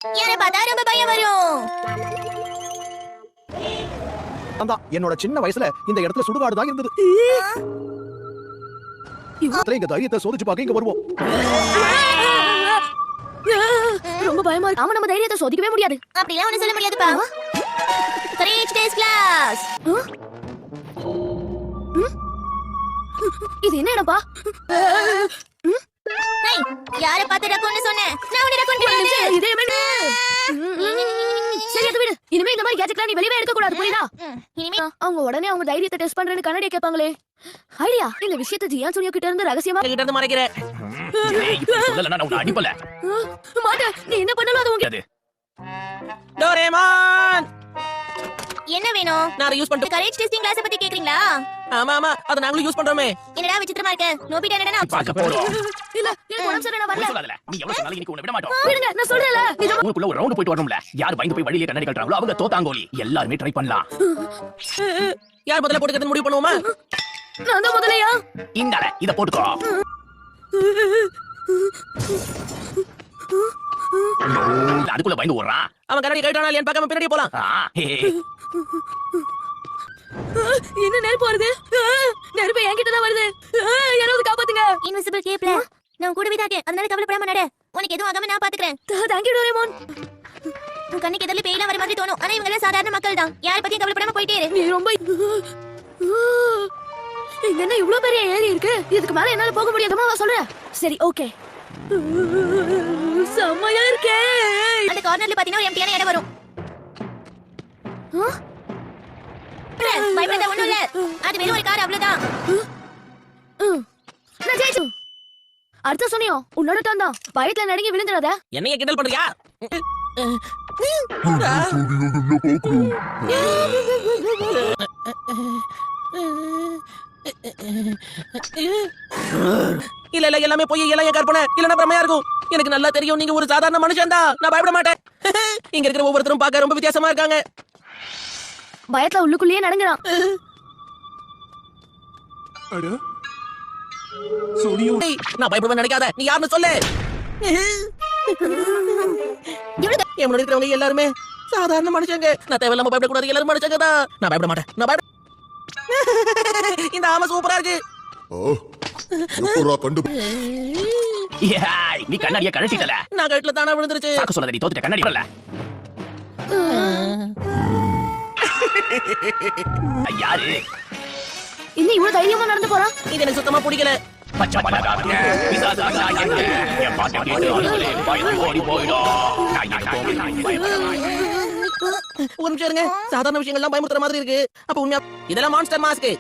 யாரை பார்த்தா ரொம்ப பயம் வரும். என்னோட சின்ன வயசுல இந்த இடத்துல சுடுகாடு தான் இருந்தது. இங்க தைரியத்தை சோதிச்சு பார்க்க இங்க வருவோம். ரொம்ப பயமா இருக்கு. ஆமா, நம்ம தைரியத்தை சோதிக்கவே முடியாது. அப்படிலாம் ஒண்ணு சொல்ல முடியாதுப்பா. Garage test class. இது என்ன இடம்பா? யார பார்த்து ரக்கோன்னு சொன்னேன். நான் உன்னை ரக்கோன்னு கிடையாது. இதே என்ன? சரி, அது விடு. இனிமே இந்த மாதிரி கேட்ஜெட்லாம் நீ வெளியவே எடுக்க கூடாது, புரியுதா? இனிமே அவங்க உடனே அவங்க தைரியத்தை டெஸ்ட் பண்றேன்னு கண்ணாடியை கேட்பாங்களே. ஐடியா, இந்த விஷயத்தை ஜியான் சோனியா கிட்ட இருந்து ரகசியமா கிட்ட இருந்து மறைக்கிறேன். சொல்லலன்னா நான் உன்னை அடிப்பல. மாட்ட. நீ என்ன பண்ணாலும் அது உங்க டோரேமான், என்ன வேணும்? நான் யூஸ் பண்ணிட்டு. கரேஜ் டெஸ்டிங் கிளாஸ் பத்தி கேக்குறீங்களா? ஆமா ஆமா, அத நாங்களும் யூஸ் பண்றோமே. என்னடா விசித்திரமா இருக்கு. நோபிட்டா என்னடா? பார்க்க போறோம். இல்ல, எனக்கு உடம்பு சரியில்லை, நான் வரல. சொல்லாதல. நீ எவ்வளவு சொன்னாலும் இன்னைக்கு உன்னை விட மாட்டோம். விடுங்க, நான் சொல்றேன்ல. ஊருக்குள்ள ஒரு ரவுண்ட் போயிட்டு வரணும்ல. யார் பயந்து போய் வழியில கண்ணாடி கட்டுறாங்களோ அவங்க தோத்தாங்கோலி. எல்லாரும் ட்ரை பண்ணலாம். யார் முதல்ல போட்டுக்கிறது முடிவு பண்ணுவோமா? நான் தான் முதலையா? இந்தால இத போட்டுக்கோ. அதுக்குள்ள பயந்து ஓடுறான். அவன் கண்ணாடி கழட்டானா இல்லையான்னு பார்க்காம பின்னாடி போலாம். என்ன நெருப்பு வருது? நெருப்பு என்கிட்ட தான் வருது. யாராவது காப்பாத்துங்க. இன்விசிபிள் கேப்ல நான் கூடவே தான் இருக்கேன். அதனால கவலைப்படாம நட. உனக்கு எதுவும் ஆகாம நான் பாத்துக்கிறேன். Thank you Doraemon. உன் கண்ணுக்கு எதிரில பேய்லாம் வர மாதிரி தோணும். ஆனா இவங்க எல்லாம் சாதாரண மக்கள் தான். யார பத்தியும் கவலைப்படாம போயிட்டே இரு. நீ ரொம்ப இங்க என்ன இவ்ளோ பெரிய ஏரி இருக்கு? இதுக்கு மேல என்னால போக முடியாதுமா? சொல்றேன். சரி, ஓகே. செம்மையா இருக்கே. அந்த கார்னர்ல பாத்தீங்கன்னா ஒரு எம்டியான இடம் வரும். பயப்பட ஒண்ணும் இல்ல. அது வெறும் ஒரு கார், அவ்வளவுதான். நான் ஜெயிச்சு. அடுத்த சொன்னியோ உன்னோட தான் தான். பயத்துல நடுங்கி விழுந்துடாத. என்னைய கிண்டல் பண்றியா? இல்ல இல்ல, எல்லாமே போய் எல்லாம் என் கற்பனை. இல்லன்னா பிரமையா இருக்கும். எனக்கு நல்லா தெரியும் நீங்க ஒரு சாதாரண மனுஷன் தான். நான் பயப்பட மாட்டேன். இங்க இருக்கிற ஒவ்வொருத்தரும் பார்க்க ரொம்ப வித்தியாசமா இருக்காங்க. பயத்துல உள்ளுக்குள்ளேயே நடங்குறான். டேய், நான் பயப்படுவேன் நினைக்காத. நீ யாருன்னு சொல்லு. என் முன்னாடி இருக்கிறவங்க எல்லாருமே சாதாரண மனுஷங்க. நான் தேவையில்லாம பயப்படக்கூடாது. எல்லாரும் மனுஷங்க தான். நான் பயப்பட மாட்டேன். நான் பயப்பட. இந்த ஆமை சூப்பரா இருக்கு. நீ கண்ணாடிய கழட்டிட்டல. நான் கழுத்துல தானா விழுந்துருச்சு. சாக்கு சொல்லாத, நீ தோத்துட்ட. கண்ணாடி வரல. யாரு இன்னும் இவ்வளவு தைரியமா நடந்து போறான்? இது எனக்கு சுத்தமா பிடிக்கல. பச்சை பலகாரங்க பிசாசாடா என்ன என் பாட்டு கேட்டு ஆளுங்களே பயந்து ஓடி போயிடும். ஒரு நிமிஷம் இருங்க. சாதாரண விஷயங்கள்லாம் பயமுறுத்துற மாதிரி இருக்கு. அப்ப உண்மையா இதெல்லாம் மான்ஸ்டர் மாஸ்க்.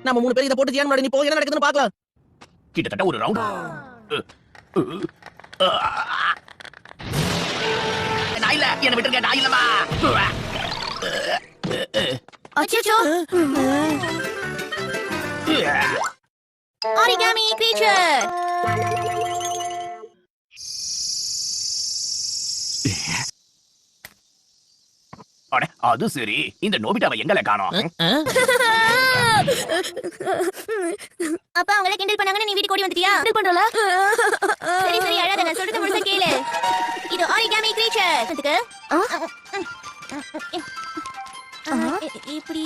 நம்ம 3 பேர் இத போட்டு ஜியான் முன்னாடி நீ போய் என்ன நடக்குதுன்னு பார்க்கலாம். கிட்டத்தட்ட ஒரு ரவுண்ட். நான் இல்ல, என்ன விட்டுருங்க. நான் இல்லமா. அச்சச்சோ. Origami creature. அட, அது சரி. இந்த நோபிட்டாவை எங்கல காணோம்? அப்பா அவங்கள கிண்டல் பண்ணாங்கன்னு நீ வீட்டுக்கு ஓடி வந்துட்டியா? கிண்டல் பண்றல? சரி சரி, அழாத. நான் சொல்றது முழுசா கேளு. இது ஆரிகாமி கிரீச்சர். அதுக்கு இப்படி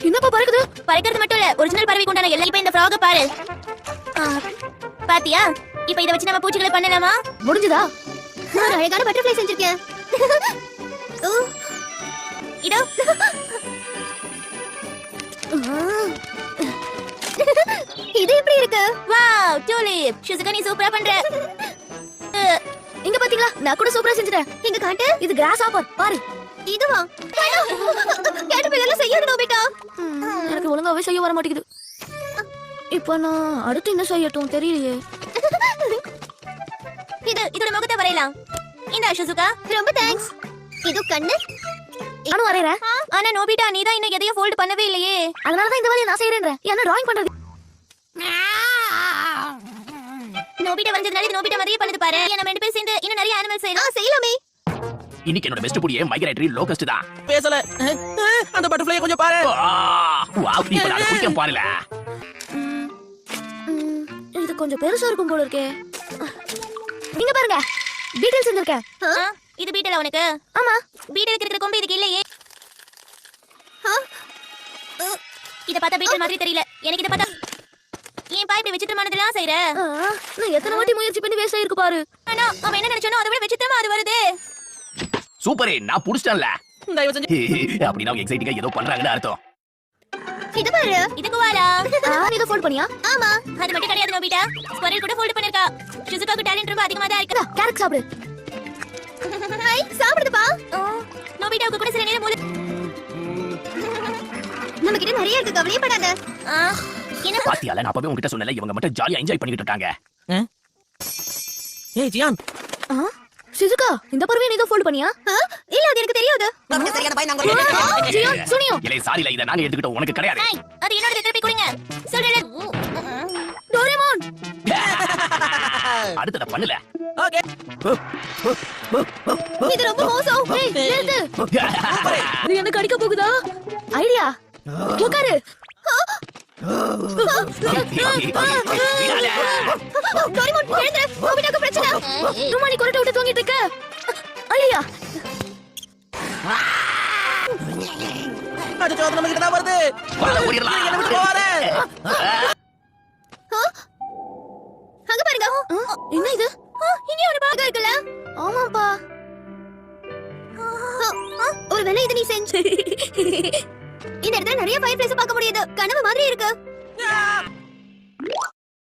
என்னப்பா பறக்குது? பறக்கிறது மட்டும் இல்ல, ஒரிஜினல் பறவைக்கு உண்டான எல்லாம். இப்ப இந்த ஃப்ராக பாரு. பாத்தியா? இப்ப இத வச்சு நம்ம பூச்சிகளை பண்ணலாமா? முடிஞ்சதா? ஒரு அழகான பட்டர்ஃப்ளை செஞ்சிருக்கேன். இதோ. இது எப்படி இருக்கு? Wow, tulip. ஷிசுகா, நீ சூப்பரா பண்ற. இங்க பாத்தீங்களா? நான் கூட சூப்பரா செஞ்சுட்டேன். இங்க காட்டு. இது கிராஸ் ஹாப்பர். பாரு. இதுவா? கேட்டபில்லர்ல செய்யணும் நோபிட்டா. எனக்கு ஒழுங்காவே செய்ய வர மாட்டேங்குது. இப்போ நான் அடுத்து என்ன செய்யட்டும் தெரியலையே. இதோட முகத்தை வரையலாம். இந்த ஷிசுகா, ரொம்ப தேங்க்ஸ். இது கண்ணு. நானும் வரையறேன். ஆனா நோபிட்டா, நீ தான் இன்னும் எதையும் ஃபோல்ட் பண்ணவே இல்லையே. அதனால தான் இந்த வேலையை நான் செய்யறேன். என்ன டிராயிங் பண்றது? நோபிட்டா வந்ததுனால இது நோபிட்டா மாதிரியே பண்ணுது பாரு. நம்ம 2 பேர் சேர்ந்து இன்னும் நிறைய அனிமல் செய்யலாமே. இன்னைக்கு என்னோட பெஸ்ட் புடியே மைக்ரேட்டரி லோகஸ்ட் தான். பேசல. அந்த பட்டர்ஃப்ளை கொஞ்சம் பாரு. வாவ், இப்ப நான் குடிக்க பாருல. இது கொஞ்சம் பெருசா இருக்கும் போல இருக்கே. இங்க பாருங்க. இருக்கேன். இது பீட்டல உனக்கு? ஆமா. பீட்டலுக்கு இருக்கிற கொம்பு இதுக்கு இல்லையே. இத பார்த்தா பீட்டல் மாதிரி தெரியல. எனக்கு இத பார்த்தா ஏன் பா இப்படி விசித்திரமானதெல்லாம் செய்யற? நான் எத்தனை வாட்டி முயற்சி பண்ணி வேஸ்ட் ஆயிருக்கு பாரு. ஆனா அவன் என்ன நினைச்சானோ அதை விட விசித்திரமா அது வருது. சூப்பரே, நான் புடிச்சிட்டேன்ல. தயவு செஞ்சு அப்படின்னா எக்ஸைட்டிங்கா ஏதோ பண்றாங்கன்னு அர்த்தம். இது பாரு. இதுக்கு வாலா. நீ இத ஃபோல்ட் பண்ணியா? ஆமா. அது மட்டும் கிடையாது நோபிட்டா. ஸ்குவரல் கூட ஃபோல்ட் பண்ணிருக்கா. ஷிசுகாக்கு டாலன்ட் ரொம்ப அதிகமா தான் இருக்கு. கேரட் சாப்பிடு. ஹாய், சாப்பிடுதுப்பா. நோபிட்டாவுக்கு கூட சில நேரம் மூளை நம்ம கிட்ட நிறைய இருக்கு, கவலையே படாத. என்ன பாத்தியால, நான் அப்பவே உன்கிட்ட சொன்னல, இவங்க மட்டும் ஜாலியா என்ஜாய் பண்ணிட்டு இருக்காங்க. ஏய் ஜியான், ஷிசுகா, இந்த பறவை நீ தான் ஃபோல்ட் பண்ணியா? இல்ல, அது எனக்கு தெரியாது. நமக்கு சரியான பை நாங்க. ஜியான், சுனியோ. இல்லை சாரில, இத நாங்க எடுத்துக்கிட்டோம், உனக்கு கிடையாது. ஹாய், அது என்னோட திருப்பி கொடுங்க. சொல்றேன். டோரேமான். அடுத்தத பண்ணல. ஓகே. இது ரொம்ப மோசம். ஏய், நிறுத்து. இது என்ன கடிக்க போகுதா? ஐடியா. உட்காரு. டோரிமான், எழுந்திரு. நோபிட்டாக்கு பிரச்சனை. ருமானி கொரட்டை விட்டு தூங்கிட்டு இருக்க. ஐடியா. அது சோதனை நம்ம கிட்ட தான் வருது. வாங்க, ஓடிரலாம். என்ன விட்டு போவாதே. அங்க பாருங்க. என்ன இது? இங்க ஒரு பாகம் இருக்குல்ல? ஆமாப்பா. ஒருவேளை இது நீ செஞ்ச இந்த இடத்துல நிறைய ஃபயர் பிளேஸ் பார்க்க முடியுது. கனவு மாதிரி இருக்கு.